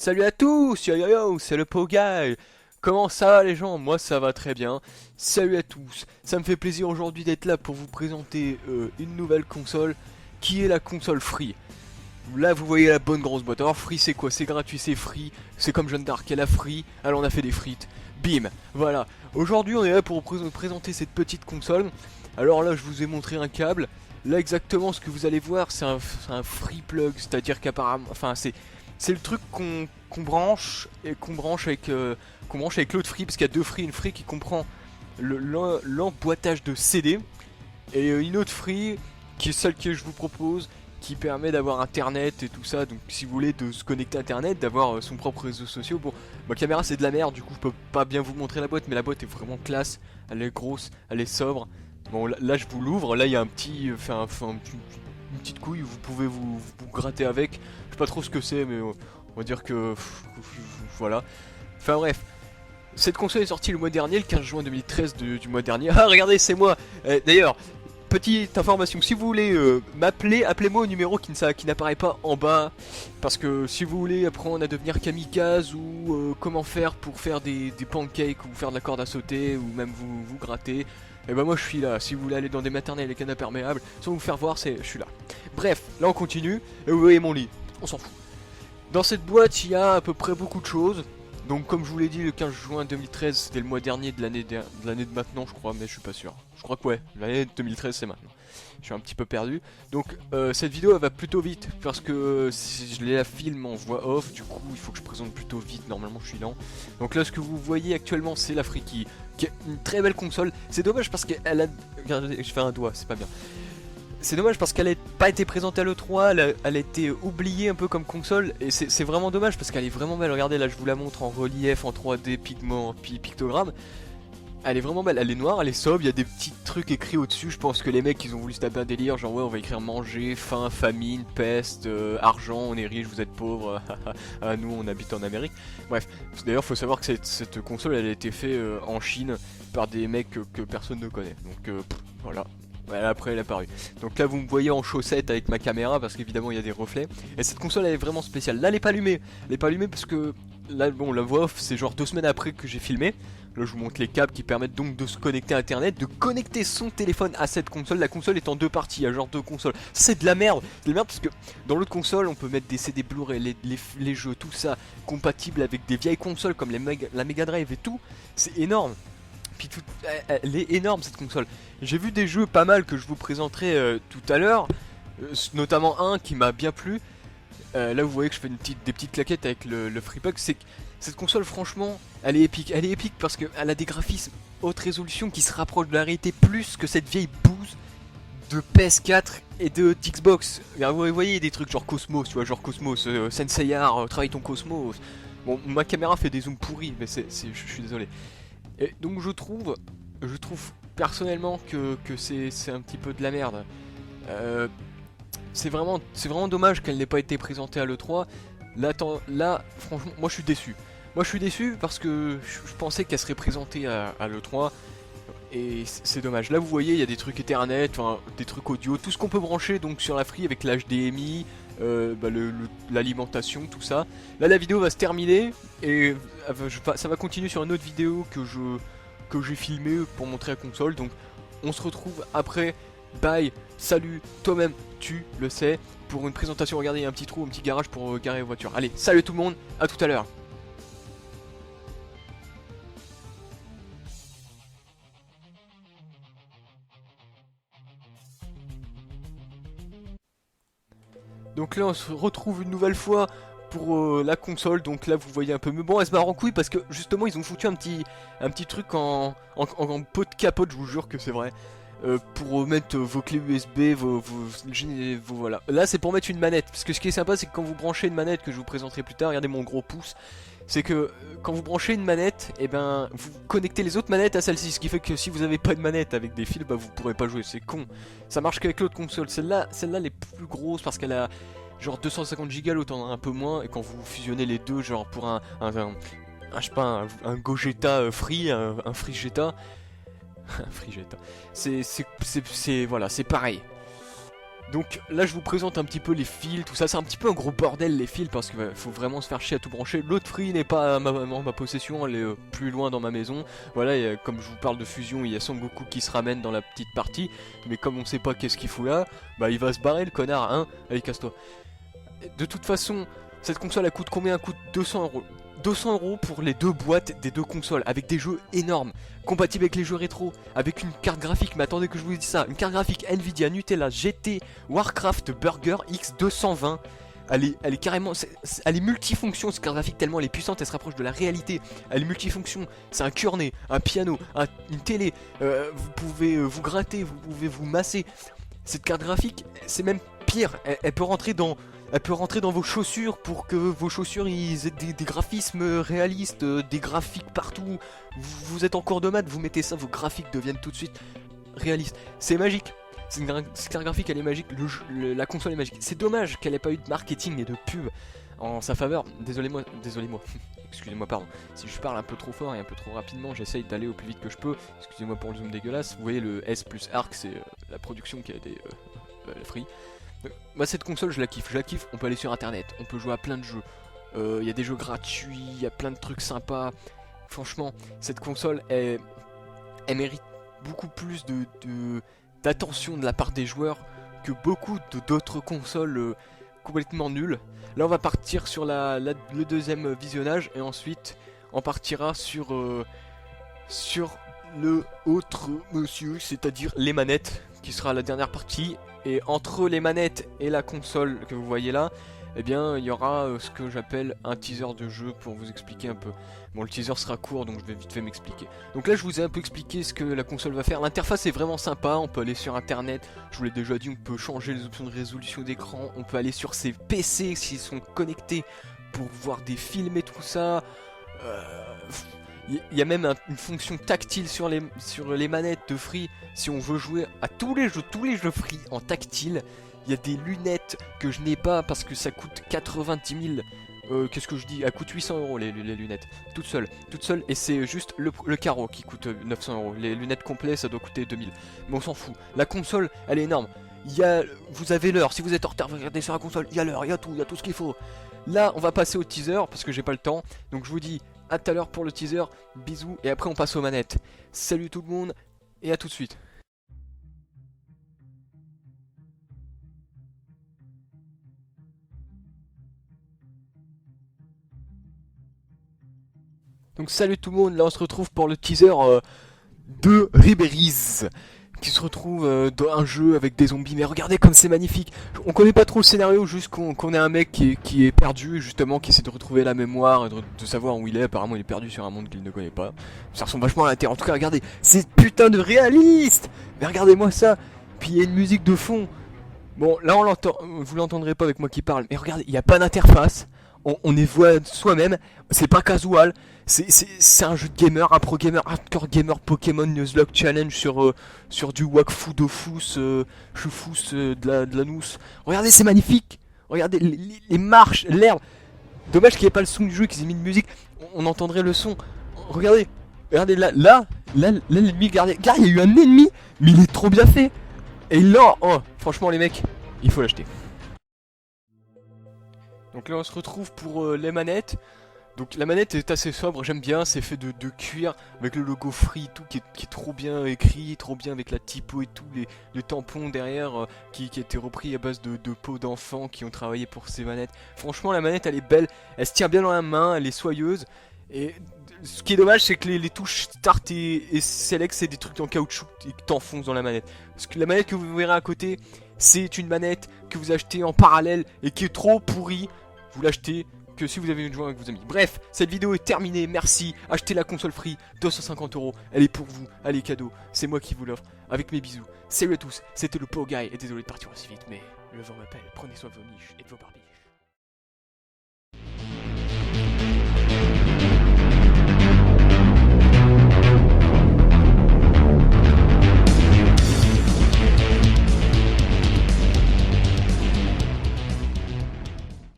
Salut à tous, yo yo yo, c'est le Pogai. Comment ça va les gens? Moi ça va très bien. Salut à tous, ça me fait plaisir aujourd'hui d'être là pour vous présenter une nouvelle console qui est la console Free. Là vous voyez la bonne grosse boîte. Alors Free c'est quoi? C'est gratuit, c'est free, c'est comme Jeanne d'Arc, elle a free, alors on a fait des frites. Bim, voilà. Aujourd'hui on est là pour vous présenter cette petite console. Alors là je vous ai montré un câble. Là exactement ce que vous allez voir c'est un free plug, c'est-à-dire qu'apparemment, enfin c'est le truc qu'on branche et qu'on branche avec l'autre free parce qu'il y a deux free, une free qui comprend l'emboîtage de CD et une autre free qui est celle que je vous propose qui permet d'avoir internet et tout ça. Donc si vous voulez de se connecter à internet, d'avoir son propre réseau social. Bon, ma caméra c'est de la merde, du coup je peux pas bien vous montrer la boîte, mais la boîte est vraiment classe, elle est grosse, elle est sobre. Bon là je vous l'ouvre, là il y a un petit, une petite couille, vous pouvez vous gratter avec. Je sais pas trop ce que c'est, mais on va dire que voilà. Enfin bref, cette console est sortie le mois dernier, le 15 juin 2013 du mois dernier. Ah regardez, c'est moi. D'ailleurs, petite information, si vous voulez m'appeler, appelez-moi au numéro qui n'apparaît pas en bas. Parce que si vous voulez apprendre à devenir kamikaze ou comment faire pour faire des pancakes ou faire de la corde à sauter ou même vous gratter, et ben moi je suis là. Si vous voulez aller dans des maternelles et canapes perméables, sans vous faire voir, je suis là. Bref, là on continue, et vous voyez mon lit, on s'en fout. Dans cette boîte il y a à peu près beaucoup de choses. Donc comme je vous l'ai dit, le 15 juin 2013, c'était le mois dernier de l'année de maintenant je crois, mais je suis pas sûr. Je crois que ouais, l'année 2013 c'est maintenant. Je suis un petit peu perdu. Donc cette vidéo elle va plutôt vite, parce que si je la filme en voix off, du coup il faut que je présente plutôt vite, normalement je suis lent. Donc là ce que vous voyez actuellement c'est la Friki, qui est une très belle console. C'est dommage parce qu'elle a... Regardez, je fais un doigt, c'est pas bien. C'est dommage parce qu'elle n'a pas été présentée à l'E3, elle a été oubliée un peu comme console, et c'est vraiment dommage parce qu'elle est vraiment belle. Regardez là, je vous la montre en relief, en 3D, pigment, pictogramme. Elle est vraiment belle, elle est noire, elle est sobre, il y a des petits trucs écrits au-dessus. Je pense que les mecs ils ont voulu se taper un délire, genre ouais on va écrire manger, faim, famine, peste, argent, on est riche, vous êtes pauvres, nous on habite en Amérique. Bref, d'ailleurs faut savoir que cette console elle a été faite en Chine par des mecs que personne ne connaît. Donc voilà. Voilà, après elle est apparue. Donc là vous me voyez en chaussette avec ma caméra parce qu'évidemment il y a des reflets. Et cette console elle est vraiment spéciale. Là elle est pas allumée. Elle est pas allumée parce que là bon la voix off c'est genre 2 semaines après que j'ai filmé. Là je vous montre les câbles qui permettent donc de se connecter à internet, de connecter son téléphone à cette console. La console est en deux parties, il y a genre deux consoles. C'est de la merde. C'est de la merde parce que dans l'autre console on peut mettre des CD Blu-ray, les jeux, tout ça compatible avec des vieilles consoles comme la Mega Drive et tout. C'est énorme. Puis elle est énorme cette console. J'ai vu des jeux pas mal que je vous présenterai tout à l'heure, notamment un qui m'a bien plu. Là vous voyez que je fais des petites claquettes avec le FreePug. C'est que cette console franchement elle est épique. Elle est épique parce qu'elle a des graphismes haute résolution qui se rapprochent de la réalité plus que cette vieille bouse de PS4 et de Xbox. Vous voyez des trucs genre Cosmos, tu vois, genre Cosmos, Senseiya, travaille ton Cosmos. Bon ma caméra fait des zooms pourris mais je suis désolé. Et donc je trouve personnellement que c'est un petit peu de la merde. C'est vraiment dommage qu'elle n'ait pas été présentée à l'E3. Là, franchement, moi je suis déçu. Moi je suis déçu parce que je pensais qu'elle serait présentée à l'E3. Et c'est dommage. Là vous voyez, il y a des trucs Ethernet, enfin, des trucs audio, tout ce qu'on peut brancher donc sur la Free avec l'HDMI, l'alimentation, tout ça. Là la vidéo va se terminer et ça va continuer sur une autre vidéo que j'ai filmée pour montrer la console. Donc on se retrouve après. Bye, salut, toi-même tu le sais, pour une présentation. Regardez, il y a un petit trou, un petit garage pour garer les voitures. Allez, salut tout le monde, à tout à l'heure. Donc là on se retrouve une nouvelle fois pour la console. Donc là vous voyez un peu, mais bon elle se barre en couille parce que justement ils ont foutu un petit truc en pot de capote, je vous jure que c'est vrai. Pour mettre vos clés USB, voilà. Là c'est pour mettre une manette, parce que ce qui est sympa c'est que quand vous branchez une manette que je vous présenterai plus tard, regardez mon gros pouce, c'est que quand vous branchez une manette, et ben vous connectez les autres manettes à celle-ci, ce qui fait que si vous avez pas de manette avec des fils, bah vous pourrez pas jouer, c'est con. Ça marche qu'avec l'autre console, celle-là elle est plus grosse parce qu'elle a genre 250 Go, l'autre en a un peu moins, et quand vous fusionnez les deux, genre pour je sais pas, un Gogeta Free, un Frigeta, un Frigeta, voilà, c'est pareil. Donc là je vous présente un petit peu les fils, tout ça, c'est un petit peu un gros bordel les fils parce qu'il faut vraiment se faire chier à tout brancher. L'autre free n'est pas en ma possession, elle est plus loin dans ma maison. Voilà, et, comme je vous parle de fusion, il y a Son Goku qui se ramène dans la petite partie, mais comme on sait pas qu'est-ce qu'il fout là, bah il va se barrer le connard, hein. Allez, casse-toi. De toute façon, cette console elle coûte combien? Elle coûte 200 euros. 200 euros pour les deux boîtes des deux consoles, avec des jeux énormes, compatibles avec les jeux rétro, avec une carte graphique, mais attendez que je vous dise ça, une carte graphique Nvidia Nutella GT Warcraft Burger X220. Elle est carrément, elle est multifonction cette carte graphique tellement elle est puissante, elle se rapproche de la réalité. Elle est multifonction, c'est un cœur-nez, un piano, une télé, vous pouvez vous gratter, vous pouvez vous masser. Cette carte graphique, c'est même pire, elle peut rentrer dans... Elle peut rentrer dans vos chaussures pour que vos chaussures ils aient des graphismes réalistes, des graphiques partout. Vous êtes en cours de maths, vous mettez ça, vos graphiques deviennent tout de suite réalistes. C'est magique. Cette carte graphique elle est magique, la console est magique. C'est dommage qu'elle ait pas eu de marketing et de pub en sa faveur. Désolez-moi. Excusez-moi, pardon. Si je parle un peu trop fort et un peu trop rapidement, j'essaye d'aller au plus vite que je peux. Excusez-moi pour le zoom dégueulasse. Vous voyez le S plus Arc, c'est la production qui a été free. Moi cette console je la kiffe, on peut aller sur internet, on peut jouer à plein de jeux, il y a des jeux gratuits, il y a plein de trucs sympas. Franchement cette console elle mérite beaucoup plus d'attention de la part des joueurs que beaucoup d'autres consoles complètement nulles. Là on va partir sur le deuxième visionnage et ensuite on partira sur le autre monsieur, c'est-à-dire les manettes, qui sera la dernière partie. Et entre les manettes et la console que vous voyez là, eh bien il y aura ce que j'appelle un teaser de jeu pour vous expliquer un peu. Bon, le teaser sera court donc je vais vite fait m'expliquer. Donc là je vous ai un peu expliqué ce que la console va faire. L'interface est vraiment sympa, on peut aller sur internet, je vous l'ai déjà dit, on peut changer les options de résolution d'écran, on peut aller sur ses PC s'ils sont connectés pour voir des films et tout ça. Il y a même une fonction tactile sur les manettes de Free. Si on veut jouer à tous les jeux Free en tactile. Il y a des lunettes que je n'ai pas parce que ça coûte 90 000. Qu'est-ce que je dis? Elle coûte 800 euros les lunettes. Toutes seules. Et c'est juste le carreau qui coûte 900 euros. Les lunettes complètes ça doit coûter 2000. Mais on s'en fout. La console elle est énorme. Vous avez l'heure. Si vous êtes en retard, regardez sur la console. Il y a l'heure, il y a tout ce qu'il faut. Là on va passer au teaser parce que j'ai pas le temps. Donc je vous dis à tout à l'heure pour le teaser, bisous, et après on passe aux manettes. Salut tout le monde, et à tout de suite. Donc salut tout le monde, là on se retrouve pour le teaser de Ribéry's, qui se retrouve dans un jeu avec des zombies. Mais regardez comme c'est magnifique. On connaît pas trop le scénario, juste qu'on est un mec qui est perdu, justement, qui essaie de retrouver la mémoire, de savoir où il est. Apparemment il est perdu sur un monde qu'il ne connaît pas. Ça ressemble vachement à la Terre. En tout cas regardez, c'est putain de réaliste. Mais regardez-moi ça. Puis il y a une musique de fond. Bon là on l'entend, vous l'entendrez pas avec moi qui parle. Mais regardez, il n'y a pas d'interface. On est voix soi-même, c'est pas casual, c'est un jeu de gamer, un pro gamer, hardcore gamer Pokémon Nuzlocke Challenge sur du Wakfu Dofus, Chufus, de la nousse. Regardez, c'est magnifique. Regardez les marches, l'herbe. Dommage qu'il n'y ait pas le son du jeu, qu'ils aient mis une musique, on entendrait le son. Regardez là, l'ennemi, regardez, il y a eu un ennemi, mais il est trop bien fait. Et là, oh, franchement les mecs, il faut l'acheter. Donc là on se retrouve pour les manettes. Donc la manette est assez sobre, j'aime bien, c'est fait de cuir avec le logo Free tout qui est trop bien écrit, trop bien avec la typo et tout, les tampons derrière qui a été repris à base de peau d'enfants qui ont travaillé pour ces manettes. Franchement la manette elle est belle, elle se tient bien dans la main, elle est soyeuse. Et ce qui est dommage c'est que les touches Start et Select c'est des trucs en caoutchouc et que t'enfonces dans la manette. Parce que la manette que vous verrez à côté c'est une manette que vous achetez en parallèle et qui est trop pourrie. Vous l'achetez que si vous avez une joie avec vos amis. Bref, cette vidéo est terminée, merci. Achetez la console Free, 250 euros. Elle est pour vous, elle est cadeau. C'est moi qui vous l'offre, avec mes bisous. Salut à tous, c'était le Poguy, et désolé de partir aussi vite, mais le vent m'appelle. Prenez soin de vos niches et de vos barbies.